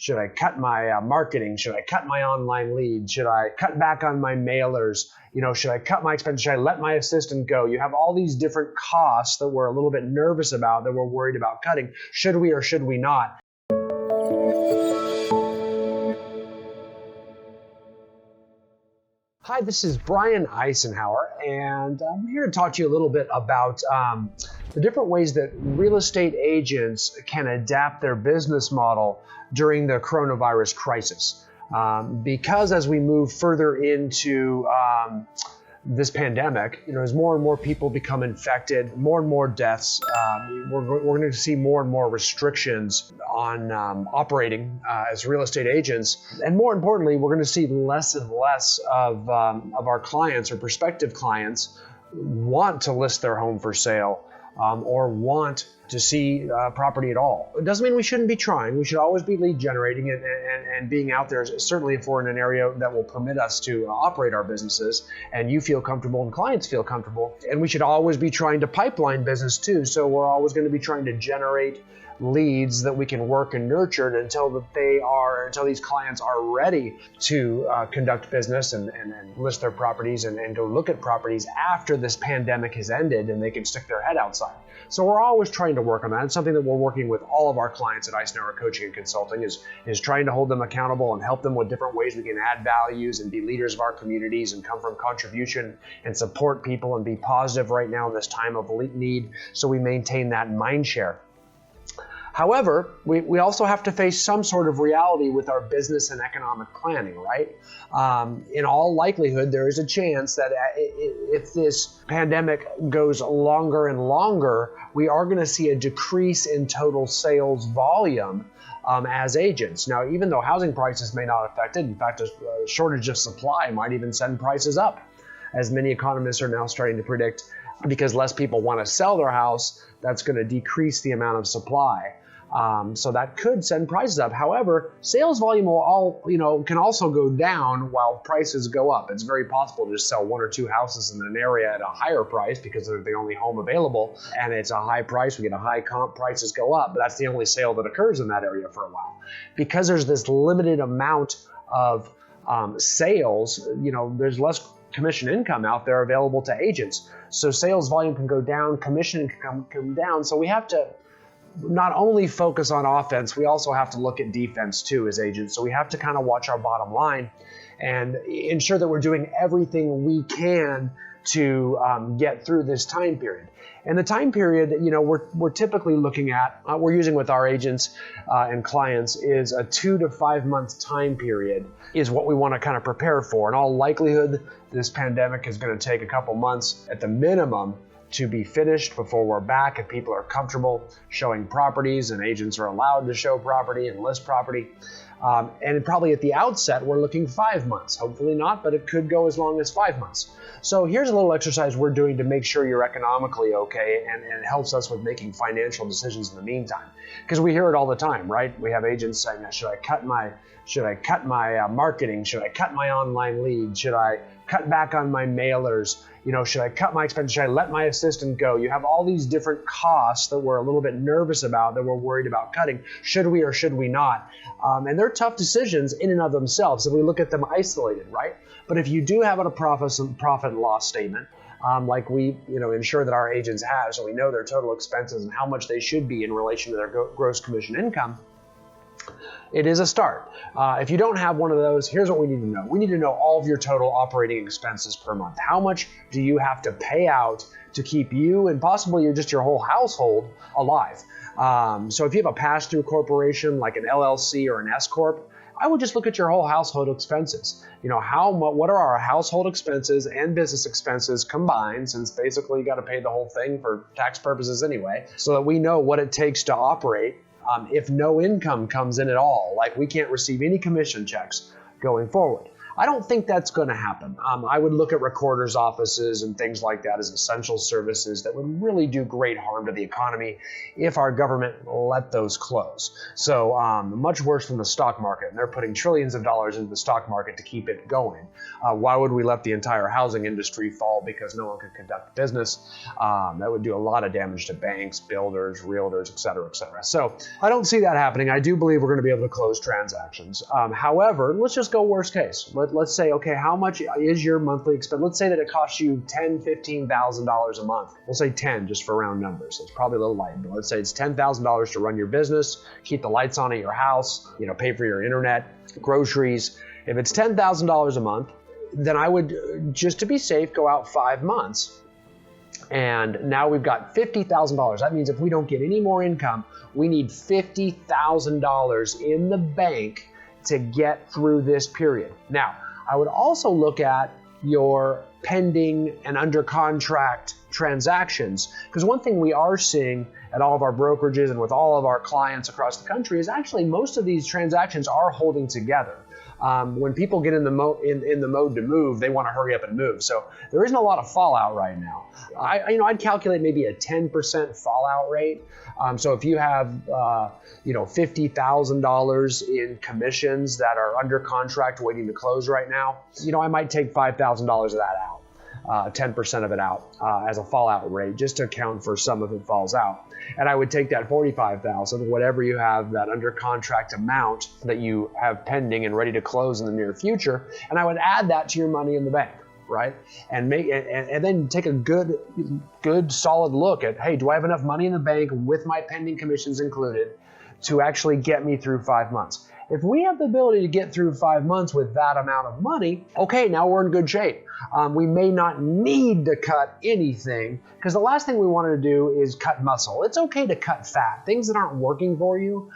Should I cut my marketing? Should I cut my online leads? Should I cut back on my mailers? Should I cut my expenses? Should I let my assistant go? You have all these different costs that we're a little bit nervous about, that we're worried about cutting. Should we or should we not? Hi, this is Brian Eisenhower, and I'm here to talk to you a little bit about the different ways that real estate agents can adapt their business model during the coronavirus crisis. Because as we move further into this pandemic, as more and more people become infected, more and more deaths, we're going to see more and more restrictions on operating as real estate agents. And more importantly, we're going to see less and less of our clients or prospective clients want to list their home for sale or want to see property at all. It doesn't mean we shouldn't be trying. We should always be lead generating and being out there, certainly if we're in an area that will permit us to operate our businesses and you feel comfortable and clients feel comfortable. And we should always be trying to pipeline business too. So we're always going to be trying to generate leads that we can work and nurture until these clients are ready to conduct business and list their properties and go look at properties after this pandemic has ended and they can stick their head outside. So we're always trying to work on that. It's something that we're working with all of our clients at Eisenhower Coaching and Consulting is trying to hold them accountable and help them with different ways we can add values and be leaders of our communities and come from contribution and support people and be positive right now in this time of need so we maintain that mind share. However, we also have to face some sort of reality with our business and economic planning, right? In all likelihood, there is a chance that if this pandemic goes longer and longer, we are going to see a decrease in total sales volume as agents. Now, even though housing prices may not affect it, in fact, a shortage of supply might even send prices up, as many economists are now starting to predict, because less people want to sell their house, that's going to decrease the amount of supply. So that could send prices up. However, sales volume can also go down while prices go up. It's very possible to just sell one or two houses in an area at a higher price because they're the only home available, and it's a high price. We get a high comp, prices go up, but that's the only sale that occurs in that area for a while. Because there's this limited amount of sales, there's less commission income out there available to agents. So sales volume can go down, commission can come down. So we have to not only focus on offense, we also have to look at defense too as agents. So we have to kind of watch our bottom line and ensure that we're doing everything we can to get through this time period. And the time period that we're typically looking at, we're using with our agents and clients, is a 2 to 5 month time period is what we want to kind of prepare for. In all likelihood, this pandemic is going to take a couple months at the minimum to be finished before we're back and people are comfortable showing properties and agents are allowed to show property and list property. And probably at the outset, we're looking 5 months. Hopefully not, but it could go as long as 5 months. So here's a little exercise we're doing to make sure you're economically okay, and it helps us with making financial decisions in the meantime. Because we hear it all the time, right? We have agents saying, should I cut my marketing? Should I cut my online leads? Should I cut back on my mailers? Should I cut my expenses? Should I let my assistant go? You have all these different costs that we're a little bit nervous about, that we're worried about cutting. Should we or should we not? And they're tough decisions in and of themselves if we look at them isolated, right? But if you do have a profit and loss statement, like we ensure that our agents have, so we know their total expenses and how much they should be in relation to their gross commission income, it is a start. If you don't have one of those, here's what we need to know. We need to know all of your total operating expenses per month. How much do you have to pay out to keep you and possibly your whole household alive? So if you have a pass-through corporation like an LLC or an S-Corp, I would just look at your whole household expenses. What are our household expenses and business expenses combined, since basically you got to pay the whole thing for tax purposes anyway, so that we know what it takes to operate. If no income comes in at all, like we can't receive any commission checks going forward. I don't think that's going to happen. I would look at recorders' offices and things like that as essential services that would really do great harm to the economy if our government let those close. So much worse than the stock market. And they're putting trillions of dollars into the stock market to keep it going. Why would we let the entire housing industry fall because no one could conduct business? That would do a lot of damage to banks, builders, realtors, et cetera, et cetera. So I don't see that happening. I do believe we're going to be able to close transactions. However, let's just go worst case. Let's say, okay, how much is your monthly expense? Let's say that it costs you $10,000, $15,000 a month. We'll say 10 just for round numbers. It's probably a little light, but let's say it's $10,000 to run your business, keep the lights on at your house, pay for your internet, groceries. If it's $10,000 a month, then I would, just to be safe, go out 5 months. And now we've got $50,000. That means if we don't get any more income, we need $50,000 in the bank to get through this period. Now, I would also look at your pending and under contract transactions, because one thing we are seeing at all of our brokerages and with all of our clients across the country is actually most of these transactions are holding together. When people get in the mode to move, they want to hurry up and move. So there isn't a lot of fallout right now. I'd calculate maybe a 10% fallout rate. So if you have $50,000 in commissions that are under contract waiting to close right now, I might take $5,000 of that out. 10% of it out as a fallout rate, just to account for some of it falls out. And I would take that $45,000, whatever you have, that under contract amount that you have pending and ready to close in the near future, and I would add that to your money in the bank, right? And then take a good solid look at, hey, do I have enough money in the bank with my pending commissions included to actually get me through 5 months? If we have the ability to get through 5 months with that amount of money, okay, now we're in good shape. We may not need to cut anything, because the last thing we want to do is cut muscle. It's okay to cut fat. Things that aren't working for you,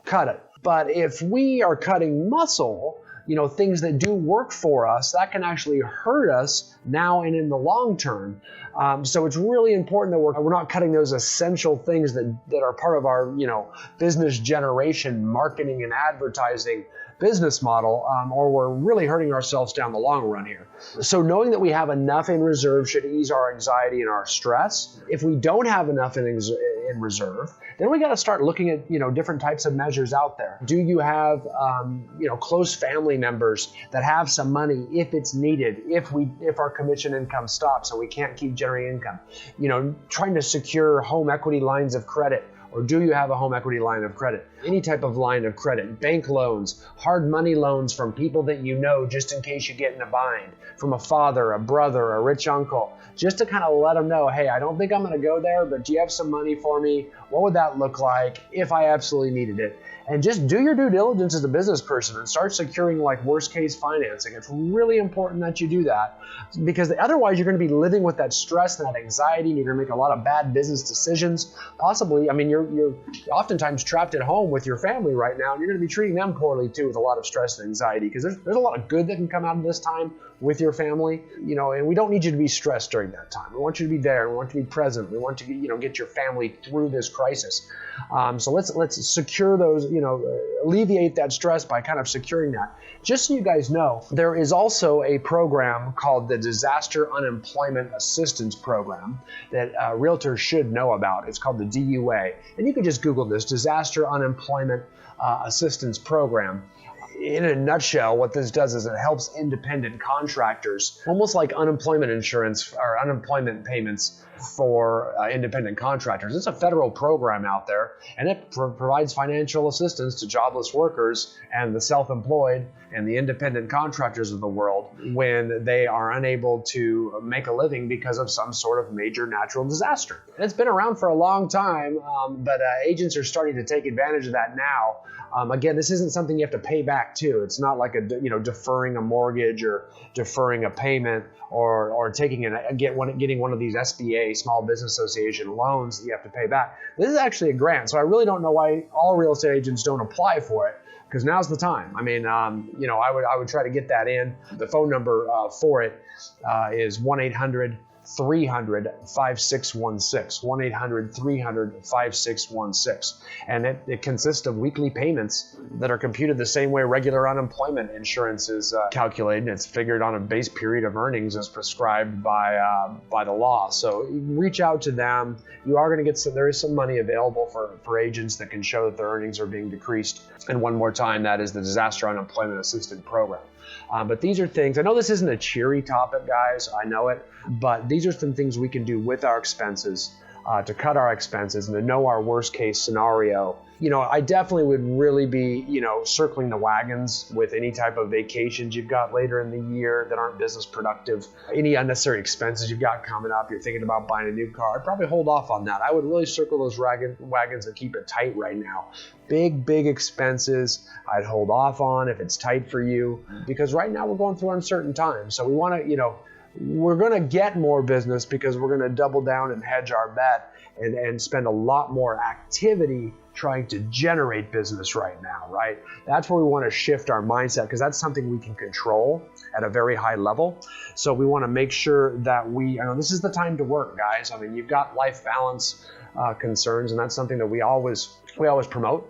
cut it. But if we are cutting muscle, things that do work for us, that can actually hurt us now and in the long term. So it's really important that we're not cutting those essential things that are part of our, business generation, marketing and advertising business model, or we're really hurting ourselves down the long run here. So knowing that we have enough in reserve should ease our anxiety and our stress. If we don't have enough in reserve, then we got to start looking at, different types of measures out there. Do you have, close family members that have some money if it's needed, if our commission income stops and we can't keep generating income? Trying to secure home equity lines of credit. Or do you have a home equity line of credit? Any type of line of credit, bank loans, hard money loans from people that just in case you get in a bind, from a father, a brother, a rich uncle, just to kind of let them know, hey, I don't think I'm going to go there, but do you have some money for me? What would that look like if I absolutely needed it? And just do your due diligence as a business person and start securing worst case financing. It's really important that you do that, because otherwise you're going to be living with that stress and that anxiety, and you're going to make a lot of bad business decisions. Possibly, you're oftentimes trapped at home with your family right now, and you're going to be treating them poorly too, with a lot of stress and anxiety, because there's a lot of good that can come out of this time with your family, and we don't need you to be stressed during that time. We want you to be there. We want you to be present. We want to get your family through this crisis. So let's secure those, alleviate that stress by kind of securing that. Just so you guys know, there is also a program called the Disaster Unemployment Assistance Program that realtors should know about. It's called the DUA. And you can just Google this, Disaster Unemployment Assistance Program. In a nutshell, what this does is it helps independent contractors, almost like unemployment insurance or unemployment payments for independent contractors. It's a federal program out there, and it provides financial assistance to jobless workers and the self-employed and the independent contractors of the world when they are unable to make a living because of some sort of major natural disaster. And it's been around for a long time, but agents are starting to take advantage of that now. Again, this isn't something you have to pay back to. It's not like deferring a mortgage or deferring a payment or getting one of these SBA, Small Business Association loans that you have to pay back. This is actually a grant, so I really don't know why all real estate agents don't apply for it, because now's the time. I would try to get that in. The phone number for it is 1-800 1-800-300-5616, 1-800-300-5616. And it consists of weekly payments that are computed the same way regular unemployment insurance is calculated. It's figured on a base period of earnings as prescribed by the law. So you reach out to them. You are going to get there is some money available for agents that can show that their earnings are being decreased. And one more time, that is the Disaster Unemployment Assistance Program. But these are things, I know this isn't a cheery topic, guys, I know it, but these are some things we can do with our expenses to cut our expenses and to know our worst case scenario. I definitely would really be, circling the wagons with any type of vacations you've got later in the year that aren't business productive. Any unnecessary expenses you've got coming up, you're thinking about buying a new car, I'd probably hold off on that. I would really circle those wagons and keep it tight right now. Big expenses, I'd hold off on if it's tight for you, because right now we're going through uncertain times. So we want to, we're going to get more business because we're going to double down and hedge our bet and spend a lot more activity trying to generate business right now, right? That's where we want to shift our mindset, because that's something we can control at a very high level. So we want to make sure that this is the time to work, guys. I mean, you've got life balance concerns, and that's something that we always promote.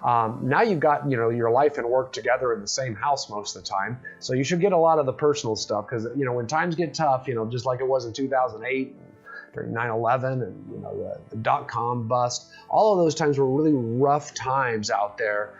Now you've got, your life and work together in the same house most of the time. So you should get a lot of the personal stuff, because, when times get tough, just like it was in 2008, during 9/11 and the dot-com bust, all of those times were really rough times out there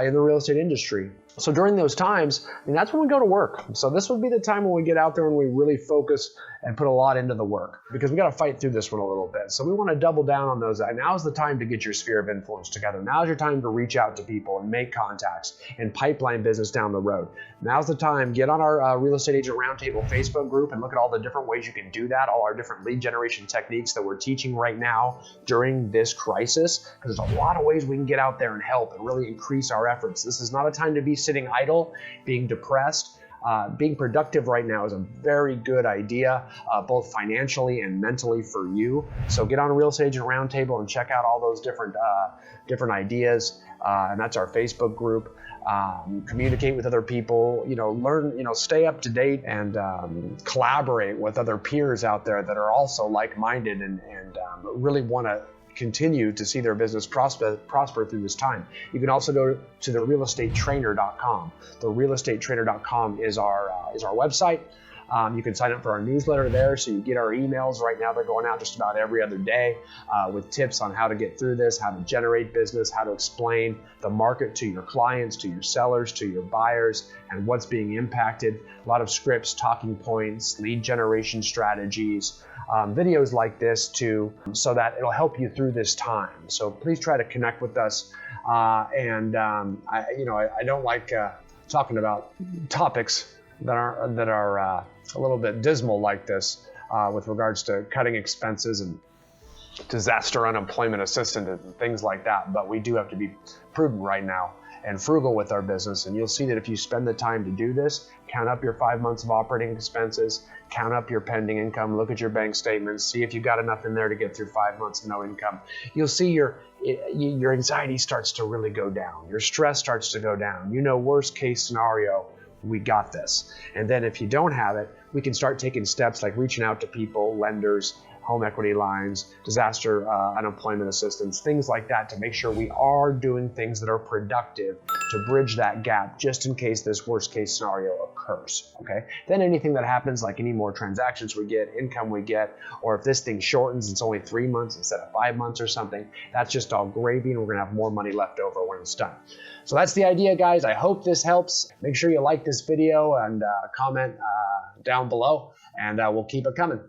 in the real estate industry. So during those times, that's when we go to work. So this would be the time when we get out there and we really focus and put a lot into the work, because we got to fight through this one a little bit. So we want to double down on those. Now's the time to get your sphere of influence together. Now's your time to reach out to people and make contacts and pipeline business down the road. Now's the time. Get on our Real Estate Agent Roundtable Facebook group and look at all the different ways you can do that, all our different lead generation techniques that we're teaching right now during this crisis, because there's a lot of ways we can get out there and help and really increase our efforts. This is not a time to be sitting idle, being depressed. Being productive right now is a very good idea, both financially and mentally for you. So get on a Real Estate Agent Roundtable and check out all those different ideas. And that's our Facebook group. Communicate with other people, learn, stay up to date and collaborate with other peers out there that are also like-minded and really want to continue to see their business prosper through this time. You can also go to the realestatetrainer.com. The realestatetrainer.com is our website. You can sign up for our newsletter there, so you get our emails. Right now they're going out just about every other day with tips on how to get through this, how to generate business, how to explain the market to your clients, to your sellers, to your buyers, and what's being impacted. A lot of scripts, talking points, lead generation strategies, videos like this too, so that it'll help you through this time. So please try to connect with us. I don't like talking about topics that are a little bit dismal like this with regards to cutting expenses and disaster unemployment assistance and things like that. But we do have to be prudent right now and frugal with our business. And you'll see that if you spend the time to do this, count up your 5 months of operating expenses, count up your pending income, look at your bank statements, see if you've got enough in there to get through 5 months of no income. You'll see your anxiety starts to really go down. Your stress starts to go down. Worst case scenario, we got this. And then if you don't have it, we can start taking steps like reaching out to people, lenders, home equity lines, disaster unemployment assistance, things like that, to make sure we are doing things that are productive to bridge that gap just in case this worst case scenario occurs, okay? Then anything that happens, like any more transactions we get, income we get, or if this thing shortens, it's only 3 months instead of 5 months or something, that's just all gravy, and we're gonna have more money left over when it's done. So that's the idea, guys. I hope this helps. Make sure you like this video and comment down below, and we'll keep it coming.